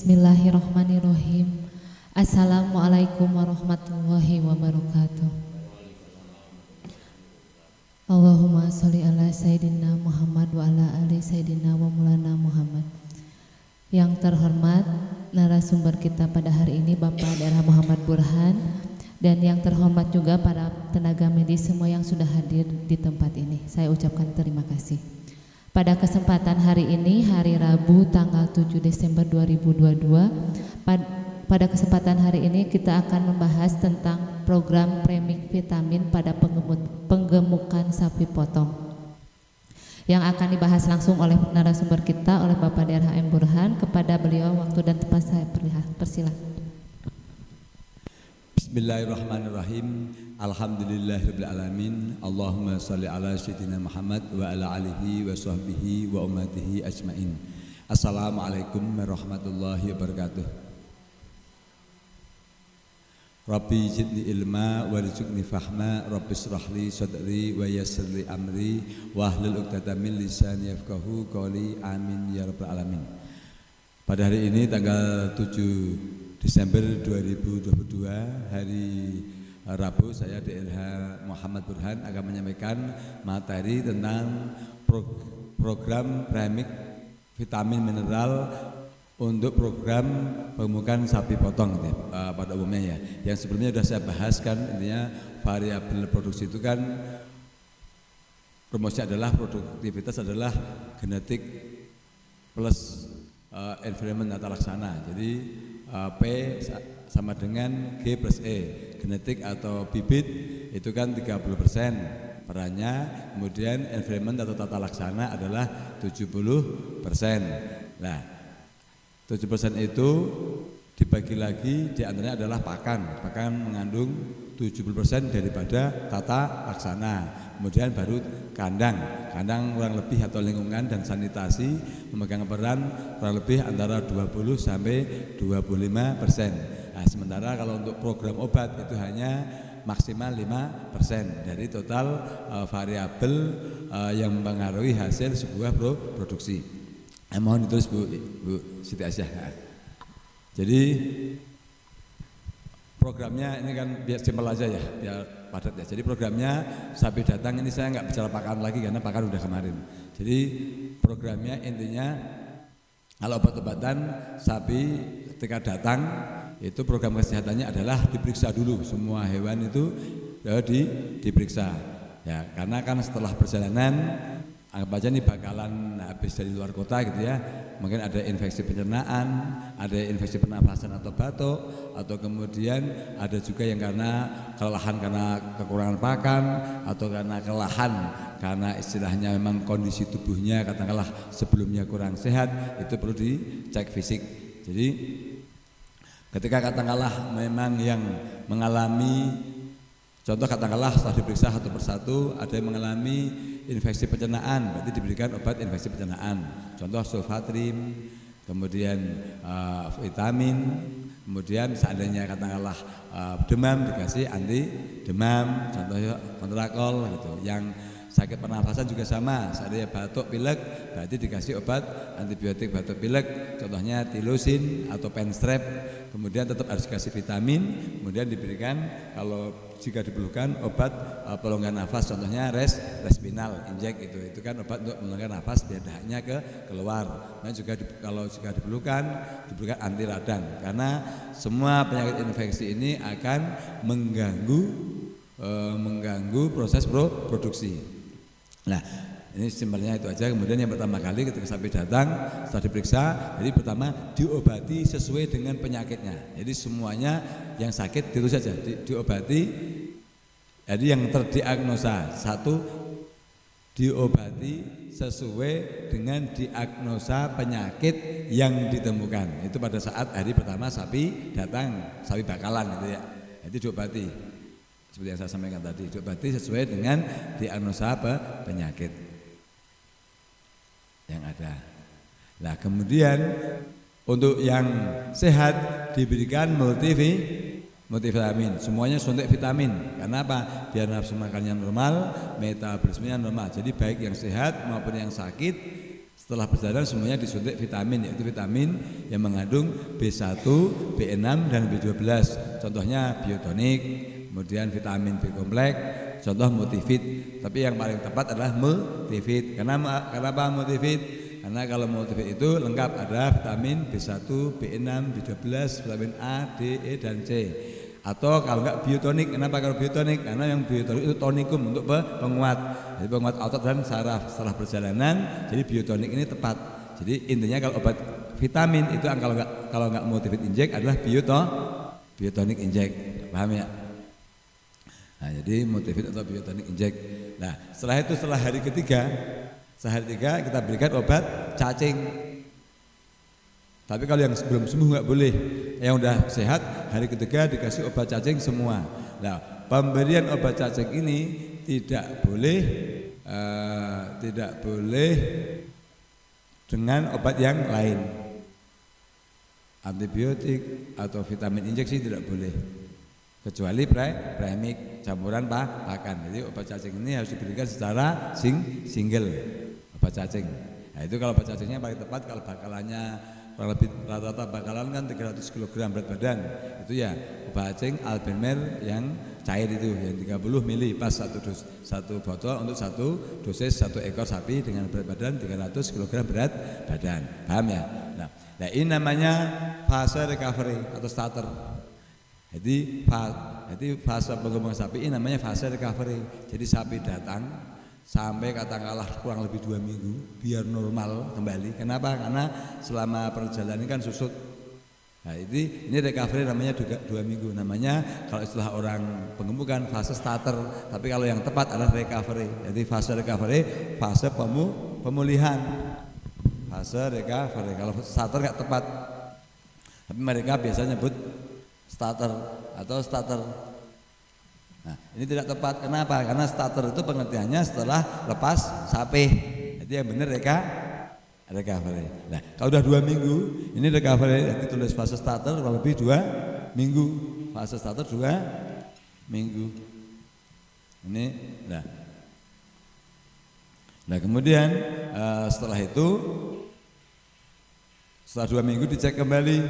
Bismillahirrahmanirrahim. Assalamualaikum warahmatullahi wabarakatuh. Allahumma sholli ala Sayyidina Muhammad wa ala ali Sayyidina wa Maulana Muhammad. Yang terhormat narasumber kita pada hari ini Bapak Daerah Muhammad Burhan, dan yang terhormat juga para tenaga medis semua yang sudah hadir di tempat ini. Saya ucapkan terima kasih. Pada kesempatan hari ini, hari Rabu tanggal 7 Desember 2022, pada kesempatan hari ini kita akan membahas tentang program premix vitamin pada penggemukan sapi potong, yang akan dibahas langsung oleh narasumber kita, oleh Bapak Daerah M. Burhan. Kepada beliau waktu dan tempat saya persilakan. Bismillahirrahmanirrahim. Alhamdulillahirabbil alamin. Allahumma shalli ala sayyidina Muhammad wa ala alihi wa sahbihi wa ummatihi ajmain. Assalamualaikum warahmatullahi wabarakatuh. Rabbi zidni ilma warzuqni fahma, Rabbi shrahli sadri wa yassirli amri wahlul 'uqdatam min lisani yafqahu qawli. Amin ya rabbal alamin. Pada hari ini tanggal 7 Desember 2022, hari Rabu, saya DRH Muhammad Burhan akan menyampaikan materi tentang program premix vitamin mineral untuk program penggemukan sapi potong pada umumnya ya. Yang sebelumnya sudah saya bahas kan, intinya variabel produksi itu kan rumusnya adalah produktivitas adalah genetik plus environment tata laksana. Jadi P sama dengan G plus E. Genetik atau bibit itu kan 30% perannya, kemudian environment atau tata laksana adalah 70%. Nah, 7% itu dibagi lagi, diantaranya adalah pakan. Pakan mengandung 70% daripada tata laksana. Kemudian baru kandang. Kandang kurang lebih atau lingkungan dan sanitasi memegang peran kurang lebih antara 20 sampai 25%. Nah, sementara kalau untuk program obat itu hanya maksimal 5% dari total variabel yang mempengaruhi hasil sebuah produksi. Mohon ditulis Bu Siti Aisyah. Jadi programnya ini kan biar simpel aja ya, biar padat ya. Jadi programnya sapi datang ini saya nggak bicara pakan lagi karena pakan udah kemarin. Jadi programnya intinya kalau obat-obatan sapi ketika datang itu program kesehatannya adalah diperiksa dulu, semua hewan itu diperiksa ya, karena kan setelah perjalanan anggap aja nih bakalan habis dari luar kota gitu ya, mungkin ada infeksi pencernaan, ada infeksi pernafasan atau batuk, atau kemudian ada juga yang karena kelelahan karena kekurangan pakan, atau karena kelelahan karena istilahnya memang kondisi tubuhnya katakanlah sebelumnya kurang sehat, itu perlu dicek fisik. Jadi ketika katakanlah memang yang mengalami, contoh katakanlah setelah diperiksa satu persatu ada yang mengalami infeksi pencernaan, berarti diberikan obat infeksi pencernaan, contoh sulfatrim, kemudian vitamin, kemudian seandainya katakanlah demam dikasih anti demam, contohnya kontrakol gitu. Yang sakit pernafasan juga sama, seandainya batuk pilek berarti dikasih obat antibiotik batuk pilek, contohnya tilosin atau penstrep. Kemudian tetap harus dikasih vitamin, kemudian diberikan kalau jika diperlukan obat pelonggar nafas, contohnya respinal injek itu kan obat untuk melonggar nafas biar dahaknya keluar. Nah juga kalau jika diberikan anti radang, karena semua penyakit infeksi ini akan mengganggu proses produksi. Nah, ini simpelnya itu aja. Kemudian yang pertama kali ketika sapi datang setelah diperiksa, jadi pertama diobati sesuai dengan penyakitnya. Jadi semuanya yang sakit itu saja diobati. Jadi yang terdiagnosa satu diobati sesuai dengan diagnosa penyakit yang ditemukan. Itu pada saat hari pertama sapi datang, sapi bakalan gitu ya. Jadi diobati seperti yang saya sampaikan tadi, diobati sesuai dengan diagnosa penyakit yang ada. Nah kemudian untuk yang sehat diberikan multivitamin, semuanya suntik vitamin. Karena apa? Biar nafsu makannya normal, metabolismenya normal. Jadi baik yang sehat maupun yang sakit Setelah perjalanan semuanya disuntik vitamin, yaitu vitamin yang mengandung B1, B6 dan B12. Contohnya biotonik, kemudian vitamin B kompleks, contoh multivit. Tapi yang paling tepat adalah multivit. Kenapa multivit? Karena kalau multivit itu lengkap, ada vitamin B1, B6, B12, vitamin A, D, E dan C. Atau kalau enggak biotonik. Kenapa kalau biotonik? Karena yang biotonik itu tonikum untuk penguat. Jadi penguat otot dan saraf setelah perjalanan. Jadi biotonik ini tepat. Jadi intinya kalau obat vitamin itu kalau enggak multivit injek adalah biotonik injek. Paham ya? Nah, jadi multivit atau biotonik injek. Nah, setelah hari ketiga kita berikan obat cacing. Tapi kalau yang belum sembuh nggak boleh. Yang udah sehat hari ketiga dikasih obat cacing semua. Nah, pemberian obat cacing ini tidak boleh dengan obat yang lain. Antibiotik atau vitamin injeksi tidak boleh. Kecuali premik campuran pakan. Jadi obat cacing ini harus diberikan secara single obat cacing. Nah, itu kalau obat cacingnya paling tepat kalau bakalannya kurang lebih rata-rata bakalan kan 300 kg berat badan. Itu ya obat cacing Albenmer yang cair itu yang 30 ml pas satu botol untuk satu dosis satu ekor sapi dengan berat badan 300 kg berat badan. Paham ya? Nah, ini namanya fase recovery atau starter. Jadi fase pengembangan sapi ini namanya fase recovery. Jadi sapi datang sampai katakanlah kurang lebih 2 minggu biar normal kembali. Kenapa? Karena selama perjalanan ini kan susut. Nah, ini recovery namanya 2 minggu. Namanya kalau istilah orang pengemukan fase starter. Tapi kalau yang tepat adalah recovery. Jadi fase recovery, fase pemulihan. Fase recovery. Kalau starter nggak tepat. Tapi mereka biasanya nyebut starter atau starter. Nah, ini tidak tepat. Kenapa? Karena starter itu pengertiannya setelah lepas sapi. Jadi yang benar recovery. Nah, kalau udah 2 minggu, ini recovery. Jadi tulis fase starter kurang lebih 2 minggu. Fase starter 2 minggu. Ini, nah kemudian setelah itu, setelah 2 minggu dicek kembali.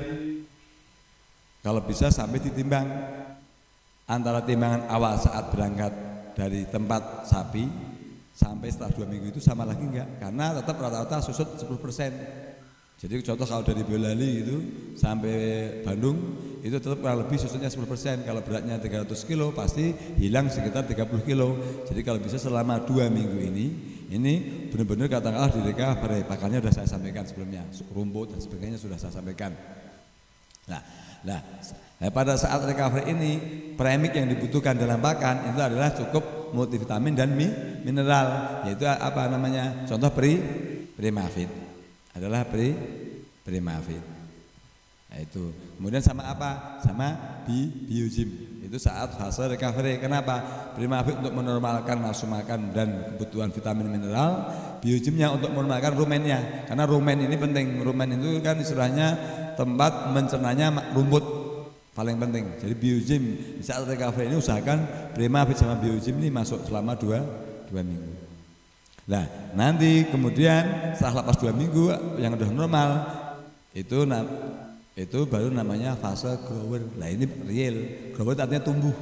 Kalau bisa sampai ditimbang. Antara timbangan awal saat berangkat dari tempat sapi sampai setelah 2 minggu itu sama lagi enggak? Karena tetap rata-rata susut 10%. Jadi contoh kalau dari Boyolali itu sampai Bandung itu tetap kurang lebih susutnya 10%. Kalau beratnya 300 kilo pasti hilang sekitar 30 kilo. Jadi kalau bisa selama 2 minggu ini benar-benar katakanlah di recovery. Pakannya sudah saya sampaikan sebelumnya, rumput dan sebagainya sudah saya sampaikan. Nah, pada saat recovery ini premik yang dibutuhkan dalam pakan itu adalah cukup multivitamin dan mineral, yaitu apa namanya? Contoh Primavit adalah Primavit. Nah, itu. Kemudian sama apa? Sama Biogym. Itu saat fase recovery. Kenapa? Primavit untuk menormalkan nafsu makan dan kebutuhan vitamin mineral, Biogymnya untuk menormalkan rumennya. Karena rumen ini penting. Rumen itu kan istilahnya tempat mencernanya rumput paling penting. Jadi Biogym di saat recovery ini usahakan Primavit sama Biogym ini masuk selama 2 minggu. Nah, nanti kemudian setelah lepas 2 minggu yang udah normal itu baru namanya fase grower. Nah, ini real. Grower artinya tumbuh.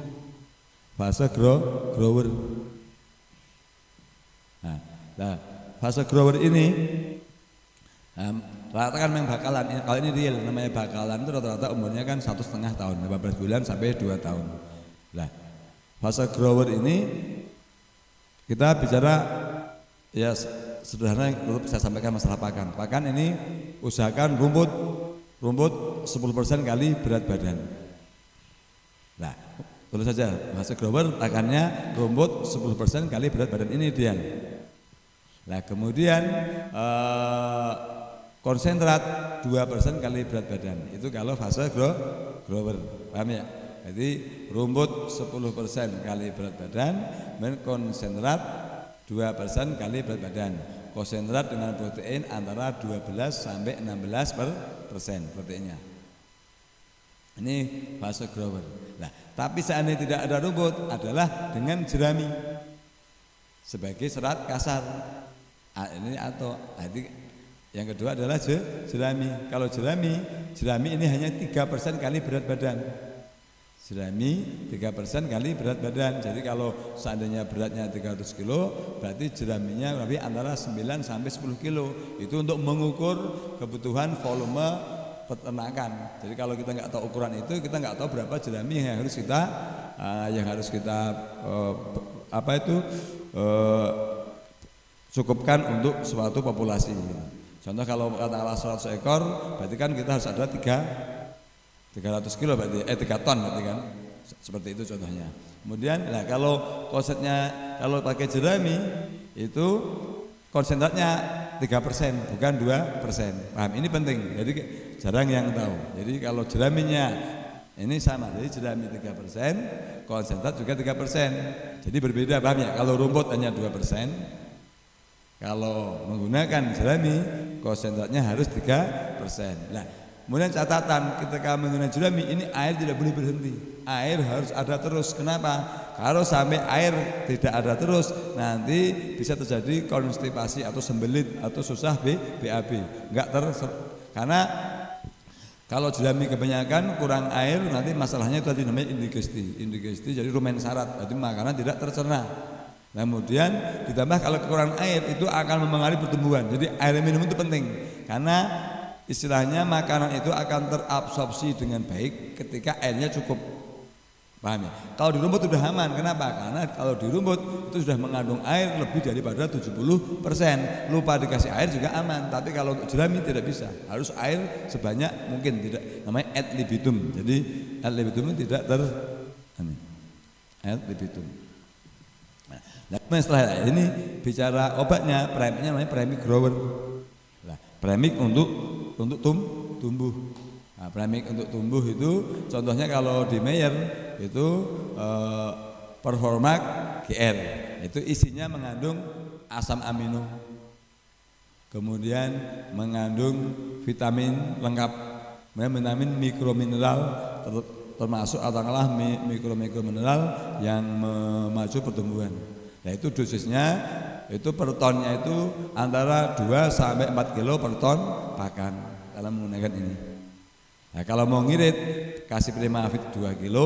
Fase grower. Nah, fase grower ini rata kan memang bakalan. Kalau ini real namanya bakalan itu rata-rata umurnya kan 1,5 tahun, 15 bulan sampai 2 tahun. Nah, fase grower ini kita bicara ya sederhana untuk saya sampaikan masalah pakan. Pakan ini usahakan rumput 10% kali berat badan. Nah, tulis saja fase grower pakannya rumput 10% kali berat badan ini ideal. Nah, kemudian konsentrat 2% kali berat badan. Itu kalau fase grower. Paham ya? Jadi rumput 10% kali berat badan dan konsentrat 2% kali berat badan. Konsentrat dengan protein antara 12 sampai 16% proteinnya. Ini fase grower. Nah, tapi seandainya tidak ada rumput adalah dengan jerami sebagai serat kasar. Ini atau Yang kedua adalah jerami. Kalau jerami ini hanya 3% kali berat badan. Jerami 3% kali berat badan. Jadi kalau seandainya beratnya 300 kilo, berarti jeraminya lebih antara 9 sampai 10 kilo. Itu untuk mengukur kebutuhan volume peternakan. Jadi kalau kita nggak tahu ukuran itu, kita nggak tahu berapa jerami yang harus kita cukupkan untuk suatu populasi. Contoh kalau katakanlah 100 ekor, berarti kan kita harus ada 300 kilo berarti 3 ton berarti kan. Seperti itu contohnya. Kemudian nah kalau konsepnya kalau pakai jerami itu konsentratnya 3% bukan 2%. Paham? Ini penting. Jadi jarang yang tahu. Jadi kalau jeraminya ini sama. Jadi jerami 3%, konsentrat juga 3%. Jadi berbeda, paham ya? Kalau rumput hanya 2%. Kalau menggunakan jerami, konsentratnya harus 3%. Nah, kemudian catatan ketika menggunakan jerami ini air tidak boleh berhenti. Air harus ada terus. Kenapa? Kalau sampai air tidak ada terus, nanti bisa terjadi konstipasi atau sembelit atau susah BAB. Karena kalau jerami kebanyakan kurang air, nanti masalahnya itu tadi namanya indigesti. Indigesti jadi rumen syarat, jadi makanan tidak tercerna. Kemudian ditambah kalau kekurangan air itu akan mempengaruhi pertumbuhan. Jadi air minum itu penting karena istilahnya makanan itu akan terabsorpsi dengan baik ketika airnya cukup. Paham ya? Kalau di rumput sudah aman. Kenapa? Karena kalau di rumput itu sudah mengandung air lebih daripada 70%. Lupa dikasih air juga aman. Tapi kalau untuk jerami tidak bisa. Harus air sebanyak mungkin, tidak namanya ad libitum. Jadi ad libitum tidak ad libitum. Nah, setelah ini bicara obatnya, premiknya namanya premik grower. Nah, premik untuk tumbuh. Nah, premik untuk tumbuh itu contohnya kalau di Mayer itu Performac GR. Itu isinya mengandung asam amino. Kemudian mengandung vitamin lengkap, vitamin mikromineral termasuk katakanlah mikromineral yang memacu pertumbuhan. Nah itu dosisnya itu per tonnya itu antara 2 sampai 4 kilo per ton pakan dalam menggunakan ini. Nah kalau mau ngirit kasih Primavit 2 kilo,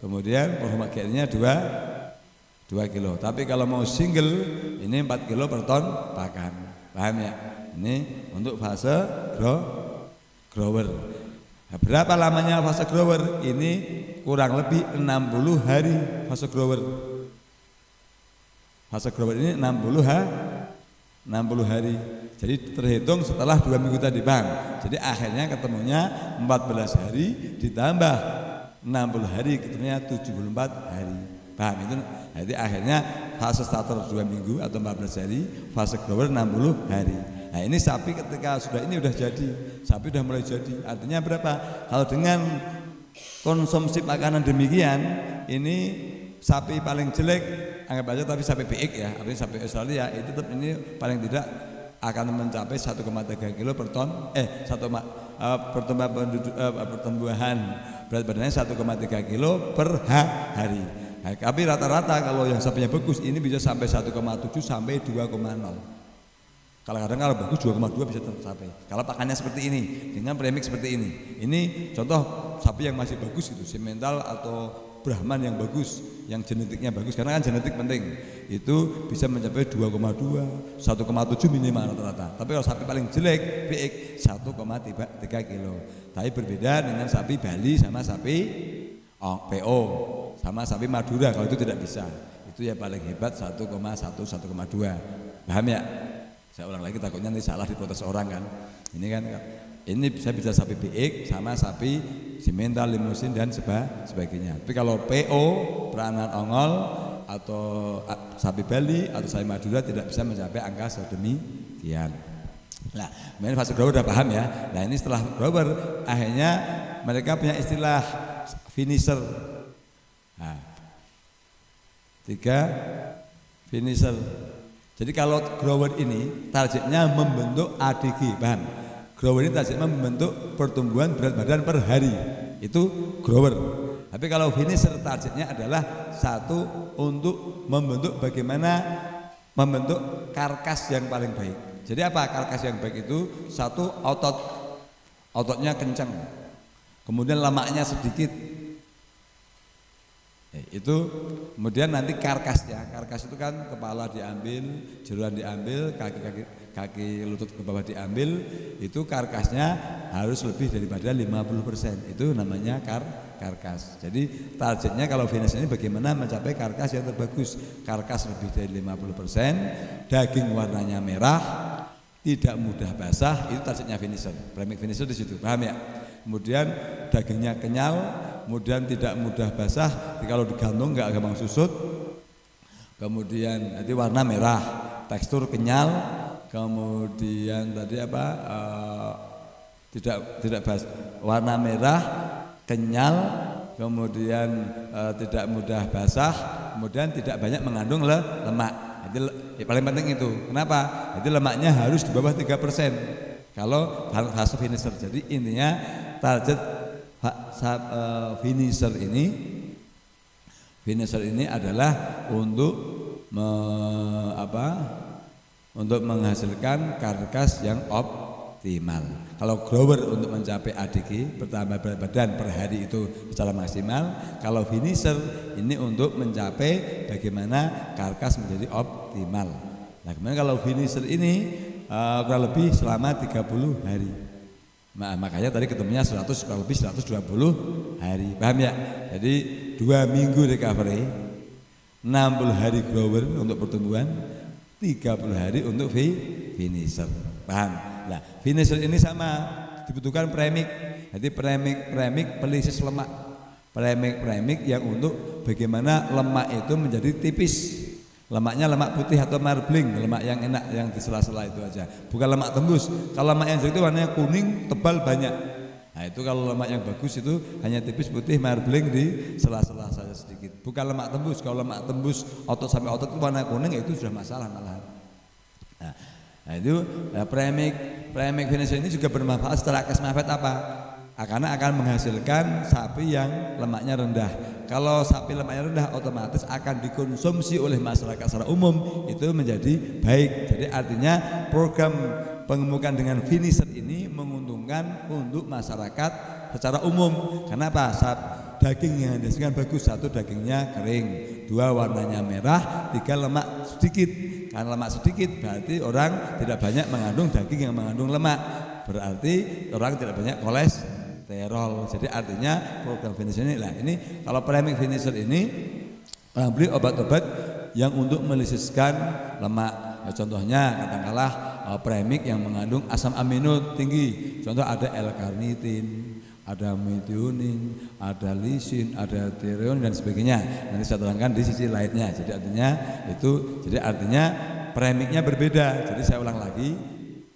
kemudian Performac GR-nya 2 kilo. Tapi kalau mau single ini 4 kilo per ton pakan. Paham ya? Ini untuk fase grower. Nah, berapa lamanya fase grower? Ini kurang lebih 60 hari fase grower. Fase grower ini 60 hari. Jadi terhitung setelah 2 minggu tadi Bang. Jadi akhirnya ketemunya 14 hari ditambah 60 hari ketemunya 74 hari. Paham itu? Jadi akhirnya fase starter 2 minggu atau 14 hari, fase grower 60 hari. Nah ini sapi ketika sudah ini udah jadi, sapi udah mulai jadi. Artinya berapa? Kalau dengan konsumsi makanan demikian, ini sapi paling jelek, anggap aja tapi sapi BX ya, artinya sapi Australia itu tetap ini paling tidak akan mencapai 1,3 kilo per ton. Pertumbuhan berat badannya 1,3 kilo per hari. Nah, tapi rata-rata kalau yang sapinya bagus ini bisa sampai 1,7 sampai 2,0. Kadang-kadang kalau bagus 2,2 bisa tercapai. Kalau pakannya seperti ini dengan premik seperti ini. Ini contoh sapi yang masih bagus itu, simental atau Brahman yang bagus, yang genetiknya bagus karena kan genetik penting. Itu bisa mencapai 2,2, 1,7 minimal rata-rata. Tapi kalau sapi paling jelek BX 1,3 kilo. Tapi berbeda dengan sapi Bali sama sapi PO sama sapi Madura, kalau itu tidak bisa. Itu ya paling hebat 1,1, 1,2. Paham ya? Saya ulang lagi takutnya nanti salah diprotes orang kan. Ini kan ini bisa sapi BX sama sapi simental, limusin dan sebagainya. Tapi kalau PO, peranan ongol atau sapi Bali atau sapi Madura tidak bisa mencapai angka sedemikian. Nah, kemudian fase grower udah paham ya. Nah, ini setelah grower akhirnya mereka punya istilah finisher. Nah, 3 finisher. Jadi kalau grower ini targetnya membentuk ADG, paham? Grower ini targetnya membentuk pertumbuhan berat badan per hari. Itu grower. Tapi kalau finisher targetnya adalah satu untuk membentuk bagaimana membentuk karkas yang paling baik. Jadi apa karkas yang baik itu? Satu, ototnya kencang, kemudian lemaknya sedikit. Itu kemudian nanti karkasnya, karkas itu kan kepala diambil, jeruan diambil, kaki lutut ke bawah diambil, itu karkasnya harus lebih daripada 50%. Itu namanya karkas. Jadi targetnya kalau finish ini bagaimana mencapai karkas yang terbagus. Karkas lebih dari 50%, daging warnanya merah, tidak mudah basah, itu targetnya finisher. Premix finisher di situ, paham ya? Kemudian dagingnya kenyal, kemudian tidak mudah basah, jadi kalau digantung nggak gampang susut. Kemudian nanti warna merah, tekstur kenyal, kemudian tadi apa? Tidak basah, warna merah, kenyal, kemudian tidak mudah basah, kemudian tidak banyak mengandung lemak. Jadi paling penting itu. Kenapa? Jadi lemaknya harus di bawah 3%. Kalau fase finisher. Jadi intinya target finisher ini adalah untuk untuk menghasilkan karkas yang optimal. Kalau grower untuk mencapai ADG, bertambah berat badan per hari itu secara maksimal. Kalau finisher ini untuk mencapai bagaimana karkas menjadi optimal. Nah kemudian kalau finisher ini kurang lebih selama 30 hari. Makanya tadi ketemunya 100 kurang lebih 120 hari. Paham ya? Jadi 2 minggu recovery, 60 hari grower untuk pertumbuhan, 30 hari untuk finisher. Paham? Nah, finisher ini sama dibutuhkan premix. Jadi premix pelisis lemak. Premix yang untuk bagaimana lemak itu menjadi tipis. Lemaknya lemak putih atau marbling, lemak yang enak yang di sela-sela itu aja. Bukan lemak tembus. Kalau lemak yang jelek itu warnanya kuning, tebal, banyak. Nah, itu kalau lemak yang bagus itu hanya tipis putih marbling di sela-sela saja sedikit. Bukan lemak tembus. Kalau lemak tembus otot sampai otot itu warna kuning, itu sudah masalah malahan. Nah itu premix finisher ini juga bermanfaat secara kesmafet apa? Karena akan menghasilkan sapi yang lemaknya rendah. Kalau sapi lemaknya rendah otomatis akan dikonsumsi oleh masyarakat secara umum, itu menjadi baik. Jadi artinya program pengemukan dengan finisher ini menguntungkan untuk masyarakat secara umum. Kenapa? Daging yang dihasilkan bagus, 1 dagingnya kering, 2 warnanya merah, 3 lemak sedikit. Karena lemak sedikit berarti orang tidak banyak mengandung daging yang mengandung lemak, berarti orang tidak banyak kolesterol. Jadi artinya program finisher ini lah, ini kalau premix finisher ini orang beli obat-obat yang untuk melisiskan lemak. Contohnya katakanlah premix yang mengandung asam amino tinggi, contoh ada L-karnitin, ada methionine, ada lisin, ada tireoin dan sebagainya. Nanti saya terangkan di sisi lainnya. Jadi artinya premixnya berbeda. Jadi saya ulang lagi,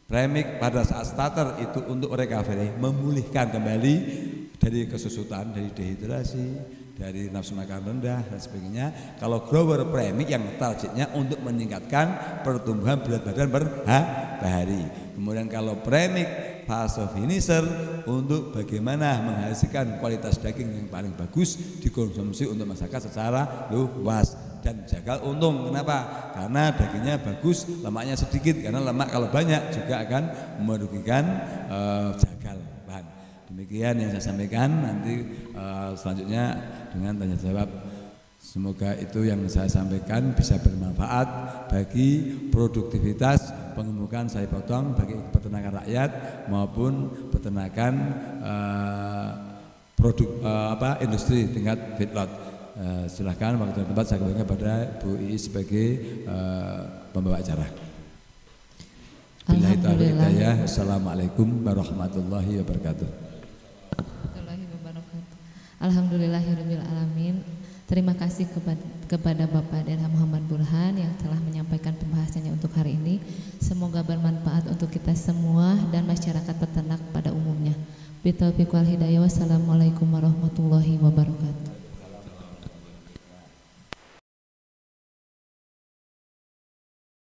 premix pada saat starter itu untuk recovery, memulihkan kembali dari kesusutan, dari dehidrasi, dari nafsu makan rendah dan sebagainya. Kalau grower premix yang targetnya untuk meningkatkan pertumbuhan berat badan per hari. Kemudian kalau premix fase finisher untuk bagaimana menghasilkan kualitas daging yang paling bagus dikonsumsi untuk masyarakat secara luas dan jagal untung. Kenapa? Karena dagingnya bagus, lemaknya sedikit. Karena lemak kalau banyak juga akan merugikan jagal bahan. Demikian yang saya sampaikan. Nanti selanjutnya dengan tanya jawab. Semoga itu yang saya sampaikan bisa bermanfaat bagi produktivitas pengemukan sapi potong, bagi peternakan rakyat maupun peternakan industri tingkat feedlot. Silahkan waktu dan tempat saya kembalikan pada Bu Iis sebagai pembawa acara. Alhamdulillah. Assalamualaikum warahmatullahi wabarakatuh. Alhamdulillahirabbil alamin. Terima kasih kepada Bapak Daerah Muhammad Burhan yang telah menyampaikan pembahasannya untuk hari ini. Semoga bermanfaat untuk kita semua dan masyarakat peternak pada umumnya. Bitaufiq wal hidayah. Wassalamualaikum warahmatullahi wabarakatuh.